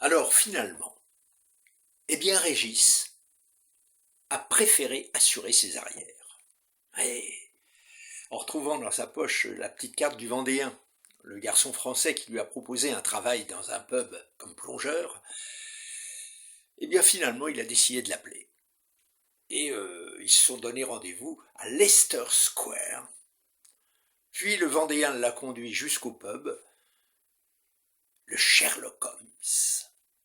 Alors finalement, eh bien Régis a préféré assurer ses arrières. Et en retrouvant dans sa poche la petite carte du Vendéen, le garçon français qui lui a proposé un travail dans un pub comme plongeur, eh bien finalement il a décidé de l'appeler. Et ils se sont donné rendez-vous à Leicester Square. Puis le Vendéen l'a conduit jusqu'au pub, le Sherlock Holmes,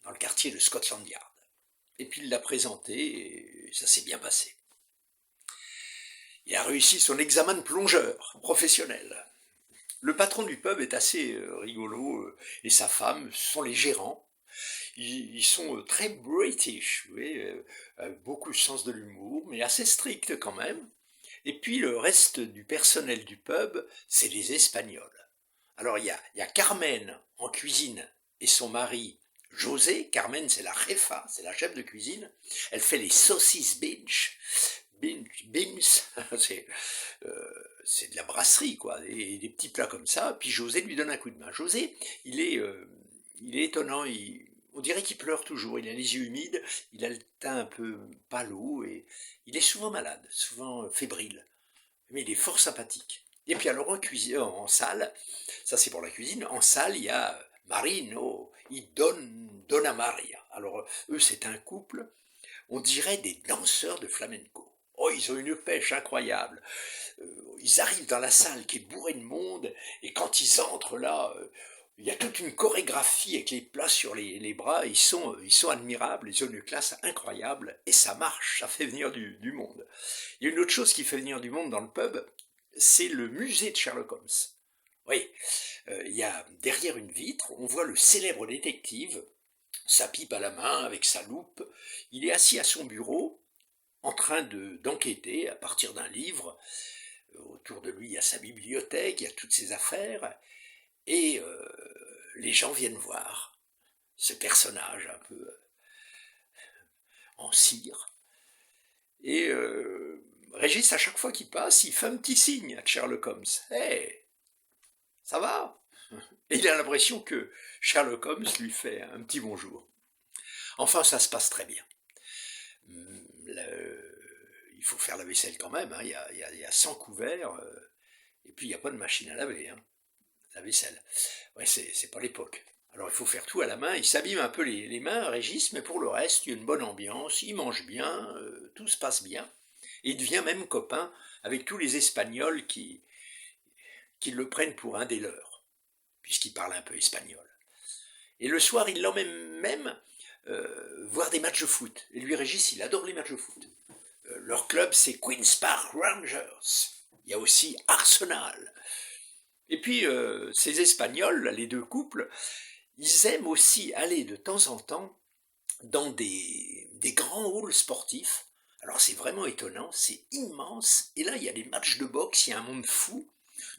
dans le quartier de Scotland Yard. Et puis il l'a présenté et ça s'est bien passé. Il a réussi son examen de plongeur professionnel. Le patron du pub est assez rigolo et sa femme sont les gérants. Ils sont très british, vous voyez, beaucoup de sens de l'humour, mais assez stricts quand même. Et puis le reste du personnel du pub, c'est les Espagnols. Alors il y a Carmen en cuisine et son mari José. Carmen, c'est la jefa, c'est la chef de cuisine. Elle fait les saucisses Bims, c'est de la brasserie, quoi, des petits plats comme ça. Puis José lui donne un coup de main. José, il est étonnant, on dirait qu'il pleure toujours, il a les yeux humides, il a le teint un peu pâleux et il est souvent malade, souvent fébrile. Mais il est fort sympathique. Et puis alors en salle, ça c'est pour la cuisine, en salle il y a Marino, Donna Maria. Alors eux c'est un couple, on dirait des danseurs de flamenco. Oh, ils ont une pêche incroyable. Ils arrivent dans la salle qui est bourrée de monde, et quand ils entrent là, il y a toute une chorégraphie avec les plats sur les bras, ils sont admirables, ils ont une classe incroyable, et ça marche, ça fait venir du monde. Il y a une autre chose qui fait venir du monde dans le pub, c'est le musée de Sherlock Holmes. Oui, il y a derrière une vitre, on voit le célèbre détective, sa pipe à la main, avec sa loupe. Il est assis à son bureau, en train d'enquêter à partir d'un livre. Autour de lui, il y a sa bibliothèque, il y a toutes ses affaires, et les gens viennent voir ce personnage un peu en cire. Et Régis, à chaque fois qu'il passe, il fait un petit signe à Sherlock Holmes. Hey, ça va? Et il a l'impression que Sherlock Holmes lui fait un petit bonjour. Enfin, ça se passe très bien. Il faut faire la vaisselle quand même, hein. Il y a 100 couverts, et puis il n'y a pas de machine à laver, hein, la vaisselle. Ouais, c'est pas l'époque. Alors il faut faire tout à la main, il s'abîme un peu les mains, Régis, mais pour le reste, il y a une bonne ambiance, il mange bien, tout se passe bien. Et il devient même copain avec tous les Espagnols qui le prennent pour un des leurs, puisqu'il parle un peu espagnol. Et le soir, il l'emmène même voir des matchs de foot. Et lui, Régis, il adore les matchs de foot. Leur club, c'est Queen's Park Rangers. Il y a aussi Arsenal. Et puis, ces Espagnols, les deux couples, ils aiment aussi aller de temps en temps dans des grands halls sportifs. Alors c'est vraiment étonnant, c'est immense. Et là, il y a des matchs de boxe, il y a un monde fou,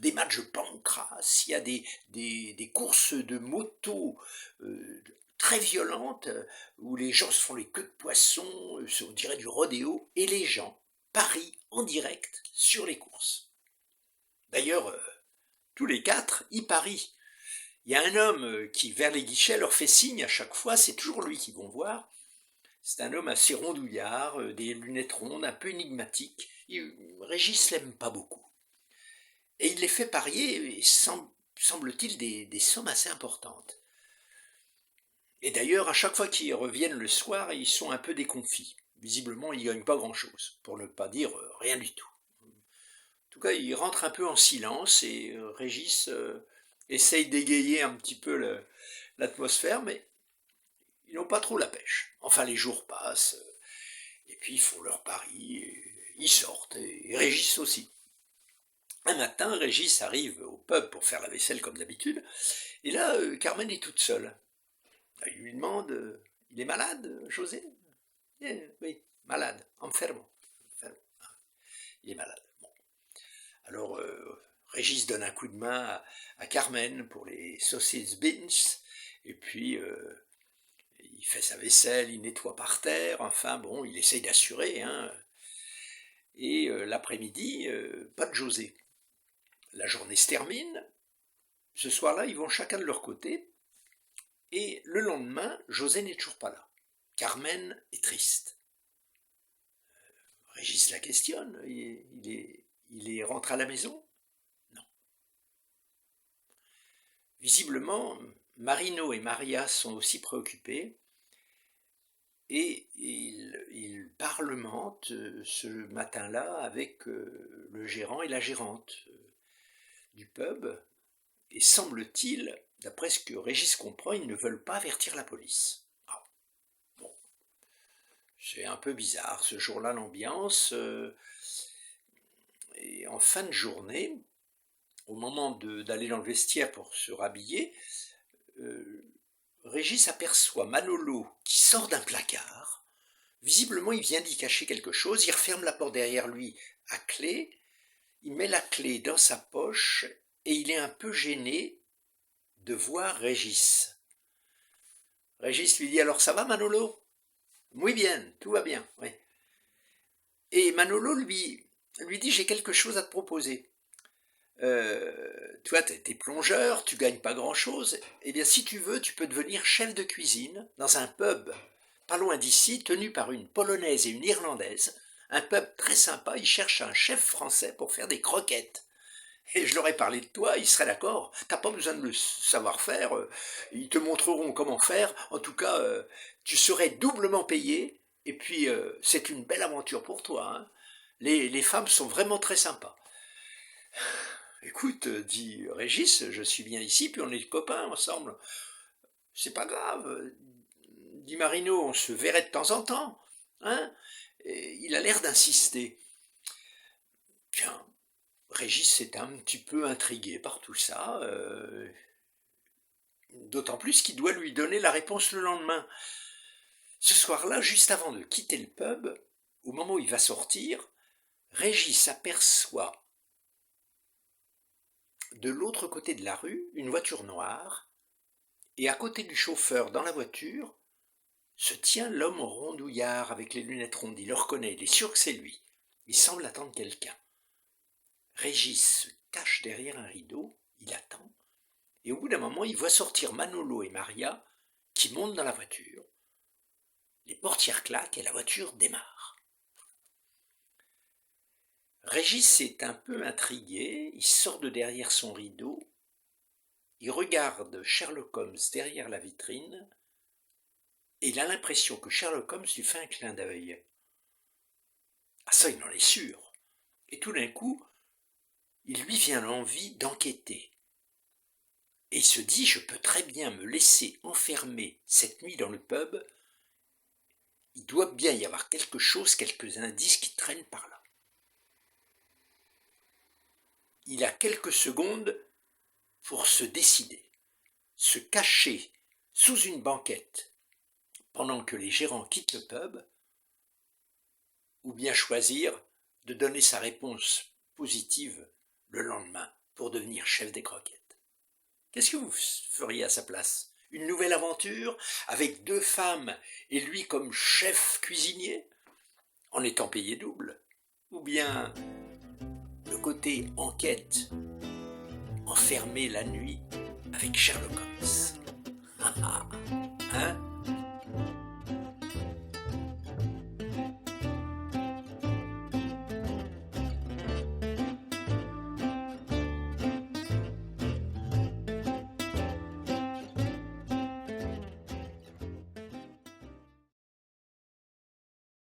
des matchs de pancrace, il y a des courses de moto très violentes où les gens se font les queues de poisson, on dirait du rodéo, et les gens parient en direct sur les courses. D'ailleurs, tous les quatre, ils parient. Il y a un homme qui, vers les guichets, leur fait signe à chaque fois, c'est toujours lui qu'ils vont voir. C'est un homme assez rondouillard, des lunettes rondes, un peu énigmatique. Régis l'aime pas beaucoup. Et il les fait parier, semble-t-il, des sommes assez importantes. Et d'ailleurs, à chaque fois qu'ils reviennent le soir, ils sont un peu déconfits. Visiblement, ils ne gagnent pas grand-chose, pour ne pas dire rien du tout. En tout cas, ils rentrent un peu en silence et Régis essaye d'égayer un petit peu l'atmosphère, mais ils n'ont pas trop la pêche. Enfin, les jours passent, et puis ils font leur pari, ils sortent, et Régis aussi. Un matin, Régis arrive au pub pour faire la vaisselle comme d'habitude, et là, Carmen est toute seule. Il lui demande, il est malade, José? Oui, malade, enfermo. Il est malade. Bon. Alors, Régis donne un coup de main à Carmen pour les saucisses Binch, et puis il fait sa vaisselle, il nettoie par terre, enfin bon, il essaye d'assurer, hein. Et l'après-midi, pas de José. La journée se termine, ce soir-là, ils vont chacun de leur côté, Et le lendemain, José n'est toujours pas là. Carmen est triste. Régis la questionne, il est rentré à la maison? Non. Visiblement, Marino et Maria sont aussi préoccupés et ils parlementent ce matin-là avec le gérant et la gérante du pub. Et semble-t-il, d'après ce que Régis comprend, ils ne veulent pas avertir la police. Ah, bon, c'est un peu bizarre ce jour-là l'ambiance. Et en fin de journée, au moment d'aller dans le vestiaire pour se rhabiller, Régis aperçoit Manolo qui sort d'un placard. Visiblement, il vient d'y cacher quelque chose. Il referme la porte derrière lui à clé. Il met la clé dans sa poche et il est un peu gêné de voir Régis. Régis lui dit: alors ça va Manolo? Oui bien, tout va bien. Oui. Et Manolo lui dit: j'ai quelque chose à te proposer. Toi, t'es plongeur, tu gagnes pas grand-chose. Eh bien, si tu veux, tu peux devenir chef de cuisine dans un pub pas loin d'ici, tenu par une Polonaise et une Irlandaise. Un pub très sympa, ils cherchent un chef français pour faire des croquettes. Et je leur ai parlé de toi, ils seraient d'accord. T'as pas besoin de le savoir faire, ils te montreront comment faire. En tout cas, tu serais doublement payé. Et puis, c'est une belle aventure pour toi. Hein. Les femmes sont vraiment très sympas. Écoute, dit Régis, je suis bien ici, puis on est copains ensemble. C'est pas grave, dit Marino, on se verrait de temps en temps. Hein. Et il a l'air d'insister. Tiens, Régis est un petit peu intrigué par tout ça, d'autant plus qu'il doit lui donner la réponse le lendemain. Ce soir-là, juste avant de quitter le pub, au moment où il va sortir, Régis aperçoit de l'autre côté de la rue une voiture noire, et à côté du chauffeur dans la voiture se tient l'homme rondouillard avec les lunettes rondes. Il le reconnaît, il est sûr que c'est lui. Il semble attendre quelqu'un. Régis se cache derrière un rideau, il attend, et au bout d'un moment, il voit sortir Manolo et Maria qui montent dans la voiture. Les portières claquent et la voiture démarre. Régis est un peu intrigué, il sort de derrière son rideau, il regarde Sherlock Holmes derrière la vitrine, et il a l'impression que Sherlock Holmes lui fait un clin d'œil. Ah ça, il en est sûr. Et tout d'un coup, il lui vient l'envie d'enquêter. Et il se dit, je peux très bien me laisser enfermer cette nuit dans le pub. Il doit bien y avoir quelque chose, quelques indices qui traînent par là. Il a quelques secondes pour se décider, se cacher sous une banquette pendant que les gérants quittent le pub, ou bien choisir de donner sa réponse positive le lendemain pour devenir chef des croquettes. Qu'est-ce que vous feriez à sa place? Une nouvelle aventure avec 2 femmes et lui comme chef cuisinier, en étant payé double? Ou bien le côté enquête, enfermé la nuit avec Sherlock Holmes?